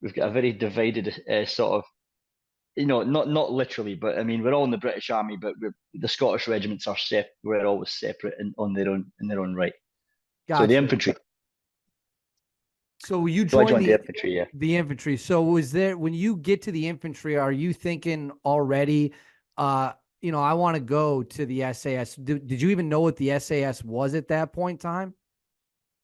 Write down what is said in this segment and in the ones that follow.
we've got a very divided sort of, not literally, but I mean, we're all in the British Army, but the Scottish regiments are we're always separate and on their own in their own right. So the Gotcha. infantry. So you So I joined joined the infantry. Yeah. the infantry. So was there when you get to the infantry, are you thinking already, uh, I want to go to the SAS? Did you even know what the SAS was at that point in time?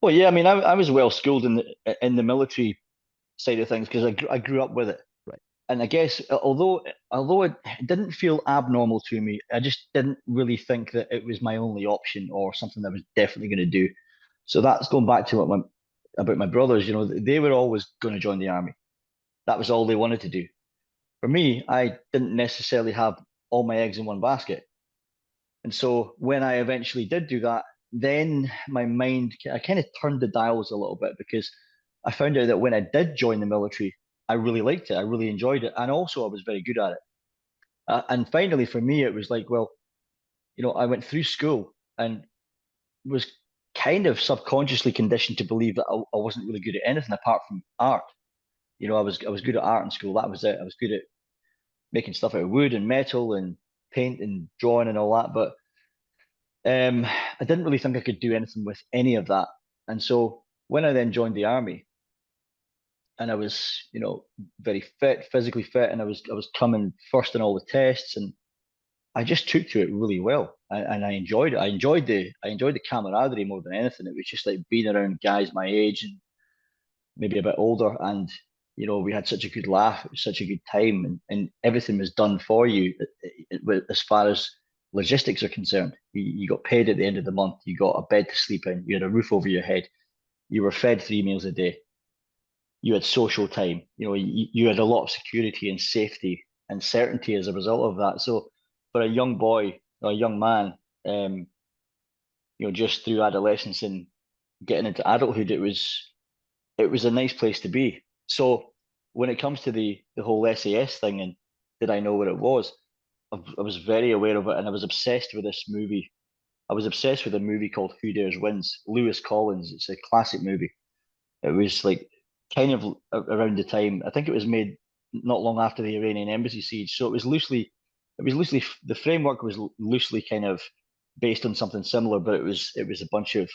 Well, yeah. I mean, I was well schooled in the military side of things because I grew up with it. Right. And I guess although it didn't feel abnormal to me, I just didn't really think that it was my only option or something that I was definitely going to do. So that's going back to what about my brothers. They were always going to join the army. That was all they wanted to do. For me, I didn't necessarily have all my eggs in one basket. And so when I eventually did do that, then my mind, I kind of turned the dials a little bit because I found out that when I did join the military, I really liked it. I really enjoyed it. And also, I was very good at it. And finally, for me, it was like, well, I went through school and was kind of subconsciously conditioned to believe that I wasn't really good at anything apart from art. I was good at art in school. That was it. I was good at making stuff out of wood and metal and paint and drawing and all that. But I didn't really think I could do anything with any of that. And so when I then joined the army and I was, very fit, physically fit, and I was coming first in all the tests, and I just took to it really well, and I enjoyed it. I enjoyed the camaraderie more than anything. It was just like being around guys my age and maybe a bit older, and we had such a good laugh. It was such a good time, and everything was done for you as far as logistics are concerned. You got paid at the end of the month. You got a bed to sleep in. You had a roof over your head. You were fed 3 meals a day. You had social time. You had a lot of security and safety and certainty as a result of that. So for a young boy or a young man, just through adolescence and getting into adulthood, it was a nice place to be. So when it comes to the whole SAS thing and did I know what it was, I was very aware of it and I was obsessed with this movie. I was obsessed with a movie called Who Dares Wins. Lewis Collins. It's a classic movie. It was like kind of around the time. I think it was made not long after the Iranian embassy siege. So it was loosely the framework was loosely kind of based on something similar, but it was a bunch of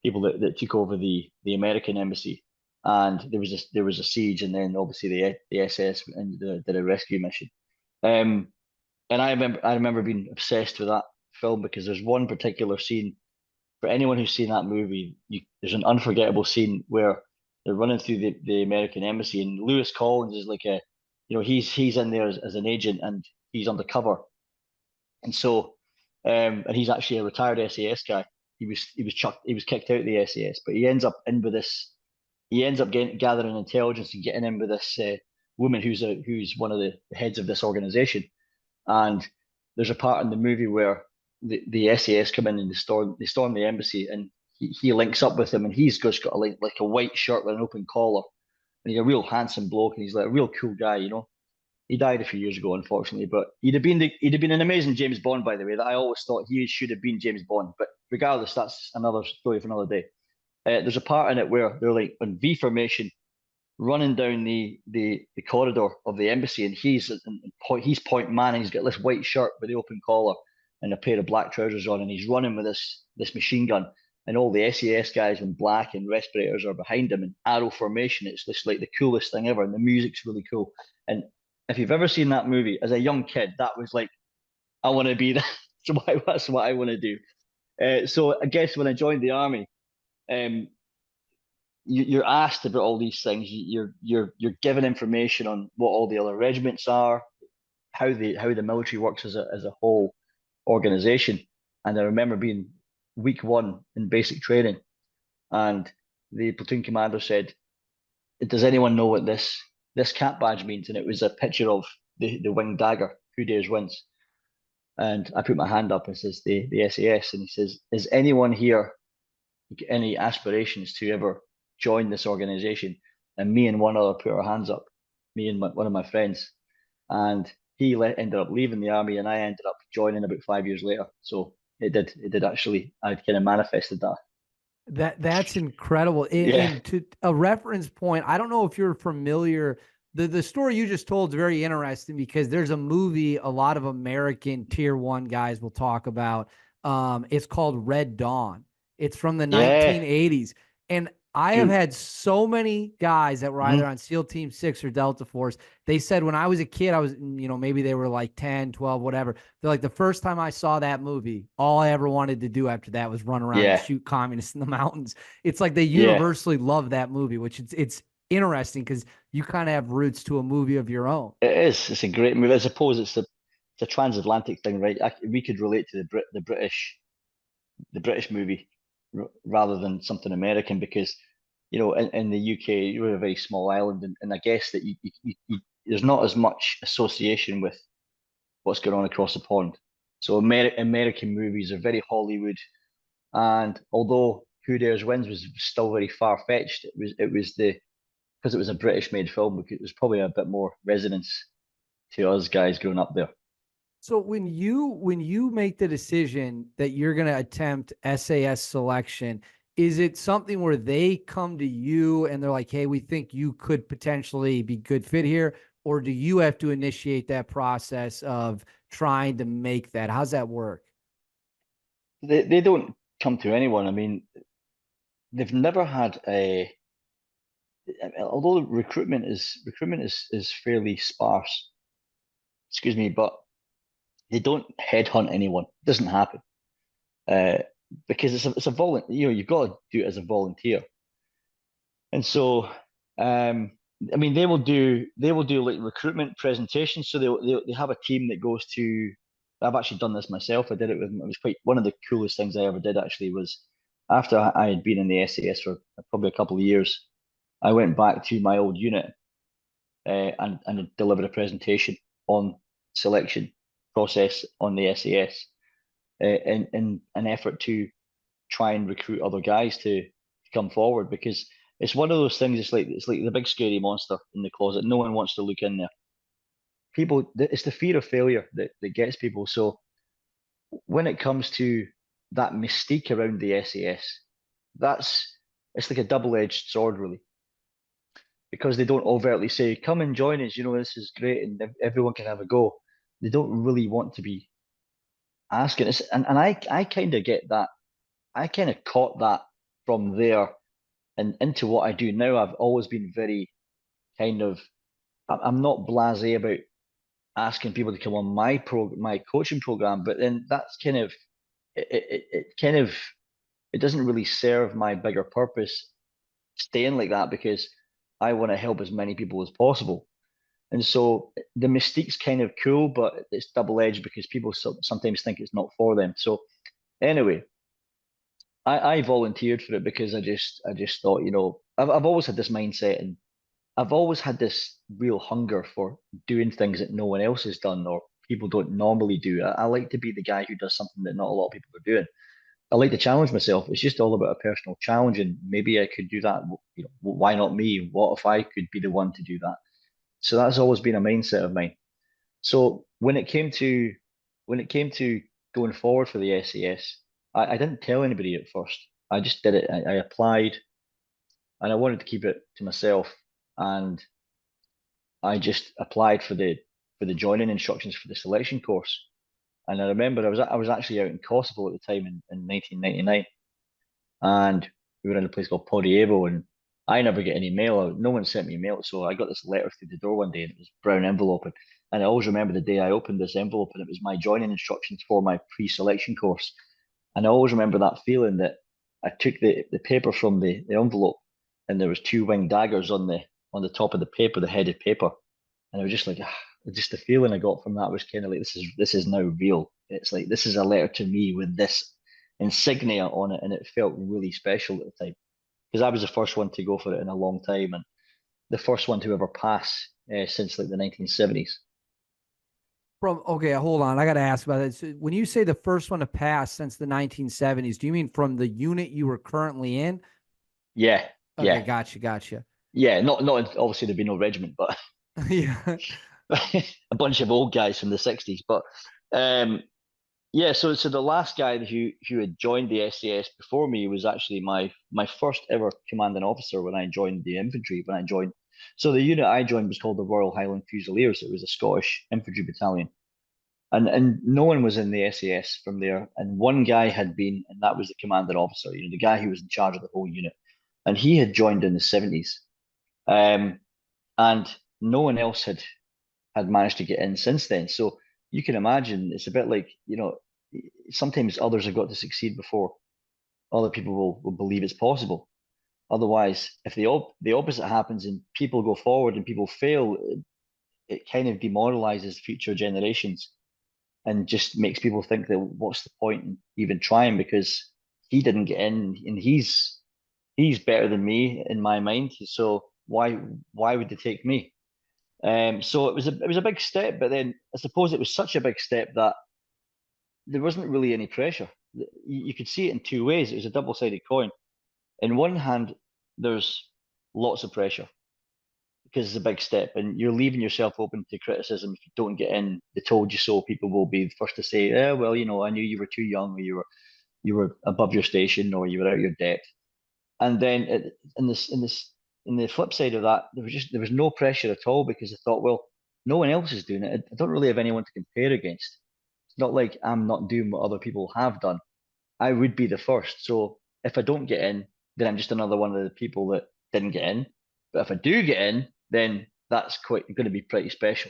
people that took over the American embassy, and there was a siege, and then obviously the SS and did a rescue mission. Um, and I remember being obsessed with that film because there's one particular scene for anyone who's seen that movie. There's an unforgettable scene where they're running through the American embassy, and Lewis Collins is like he's in there as an agent, and he's undercover, and so, and he's actually a retired SAS guy. He was kicked out of the SAS, but he ends up in with this. He ends up gathering intelligence and getting in with this woman who's one of the heads of this organization. And there's a part in the movie where the SAS come in and they storm the embassy, and he links up with them, and he's just got like a white shirt with an open collar, and he's a real handsome bloke, and he's like a real cool guy. He died a few years ago, unfortunately, but he'd have been an amazing James Bond, by the way. That I always thought he should have been James Bond. But regardless, that's another story for another day. There's a part in it where they're like on V formation, running down the corridor of the embassy, and he's point man, and he's got this white shirt with the open collar and a pair of black trousers on, and he's running with this machine gun, and all the SAS guys in black and respirators are behind him in arrow formation. It's just like the coolest thing ever, and the music's really cool. And if you've ever seen that movie as a young kid, that was like, I want to be that. That's what I want to do. So I guess when I joined the army, um, you're asked about all these things. You're given information on what all the other regiments are, how the military works as a whole organization. And I remember being week one in basic training, and the platoon commander said, "Does anyone know what this cap badge means?" And it was a picture of the winged dagger. Who dares wins. And I put my hand up and says the SAS, and he says, "Is anyone here any aspirations to ever join this organization?" And me and one other put our hands up, me and one of my friends. And ended up leaving the army, and I ended up joining about 5 years later. So it did actually. I kind of manifested that. That's incredible. Yeah, And to a reference point, I don't know if you're familiar. The story you just told is very interesting because there's a movie a lot of American tier one guys will talk about. It's called Red Dawn. It's from the yeah. 1980s. And I have Dude. had so many guys that were either Mhm. on SEAL Team 6 or Delta Force. They said when I was a kid, I was, maybe they were like 10, 12, whatever. They're like, the first time I saw that movie, all I ever wanted to do after that was run around and Yeah, shoot communists in the mountains. It's like they yeah. universally love that movie, which it's interesting because you kind of have roots to a movie of your own. It is. It's a great movie. I suppose it's a transatlantic thing, right? We could relate to the British movie rather than something American because in the UK you're a very small island, and I guess that there's not as much association with what's going on across the pond. So American movies are very Hollywood, and although Who Dares Wins was still very far fetched, it was the because it was a British made film, because it was probably a bit more resonance to us guys growing up there. So when you make the decision that you're going to attempt SAS selection, is it something where they come to you and they're like, "Hey, we think you could potentially be good fit here," or do you have to initiate that process of trying to make that? How's that work? They don't come to anyone. I mean, they've never had a although recruitment is fairly sparse, excuse me, but they don't headhunt anyone. It doesn't happen. Uh, because it's a volunteer, you've got to do it as a volunteer. And so, um, I mean, they will do like recruitment presentations. So they have a team that goes to. I've actually done this myself. I did it with. It was quite one of the coolest things I ever did. Actually, was after I had been in the SAS for probably a couple of years. I went back to my old unit, and delivered a presentation on selection process on the SAS, in an effort to try and recruit other guys to come forward, because it's one of those things. It's like the big scary monster in the closet. No one wants to look in there. It's the fear of failure that gets people. So when it comes to that mystique around the SAS, that's it's like a double-edged sword, really, because they don't overtly say, "Come and join us. This is great, and everyone can have a go." They don't really want to be asking. And I kind of get that. I kind of caught that from there and into what I do now. I've always been very kind of. I'm not blasé about asking people to come on my coaching program, but then that's kind of it kind of it doesn't really serve my bigger purpose staying like that, because I want to help as many people as possible. And so the mystique's kind of cool, but it's double edged because people sometimes think it's not for them. So anyway, I volunteered for it because I just thought, I've always had this mindset, and I've always had this real hunger for doing things that no one else has done or people don't normally do. I like to be the guy who does something that not a lot of people are doing. I like to challenge myself. It's just all about a personal challenge, and maybe I could do that. Why not me? What if I could be the one to do that? So that's always been a mindset of mine. So when it came to going forward for the SAS, I didn't tell anybody at first. I just did it. I applied, and I wanted to keep it to myself. And I just applied for the joining instructions for the selection course. And I remember I was actually out in Kosovo at the time in 1999, and we were in a place called Podievo, and I never get any mail. No one sent me mail, so I got this letter through the door one day, and it was a brown envelope. And I always remember the day I opened this envelope, and it was my joining instructions for my pre-selection course. And I always remember that feeling that I took the paper from the envelope, and there was two winged daggers on the top of the paper, the headed paper, and I was just like, just the feeling I got from that was kind of like, this is now real. It's like this is a letter to me with this insignia on it, and it felt really special at the time because I was the first one to go for it in a long time, and the first one to ever pass since like the 1970s. From okay, hold on. I got to ask about it. So when you say the first one to pass since the 1970s, do you mean from the unit you were currently in? Yeah, Okay, yeah, gotcha. yeah. Not obviously there'd be no regiment, but Yeah. a bunch of old guys from the 60s. But um, Yeah, so the last guy who had joined the SAS before me was actually my first ever commanding officer when I joined the infantry. When I joined, so the unit I joined was called the Royal Highland Fusiliers. It was a Scottish infantry battalion, and no one was in the SAS from there. And one guy had been, and that was the commanding officer. You know, the guy who was in charge of the whole unit, and he had joined in the 70s. And no one else had managed to get in since then. So you can imagine it's a bit like, you know, sometimes others have got to succeed before other people will believe it's possible. Otherwise, if the opposite happens and people go forward and people fail, it kind of demoralizes future generations and just makes people think that what's the point in even trying because he didn't get in and he's better than me in my mind. So why would they take me? So it was a big step, but then I suppose it was such a big step that there wasn't really any pressure. You could see it in two ways. It was a double-sided coin. In one hand, there's lots of pressure because it's a big step, and you're leaving yourself open to criticism if you don't get in. The told you so. People will be the first to say, well, you know, I knew you were too young, or you were above your station, or you were out of your depth." And then in the flip side of that, there was no pressure at all because I thought, well, no one else is doing it. I don't really have anyone to compare against. It's not like I'm not doing what other people have done. I would be the first. So if I don't get in, then I'm just another one of the people that didn't get in. But if I do get in, then that's quite going to be pretty special.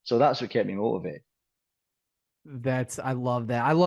So that's what kept me motivated. I love that. I love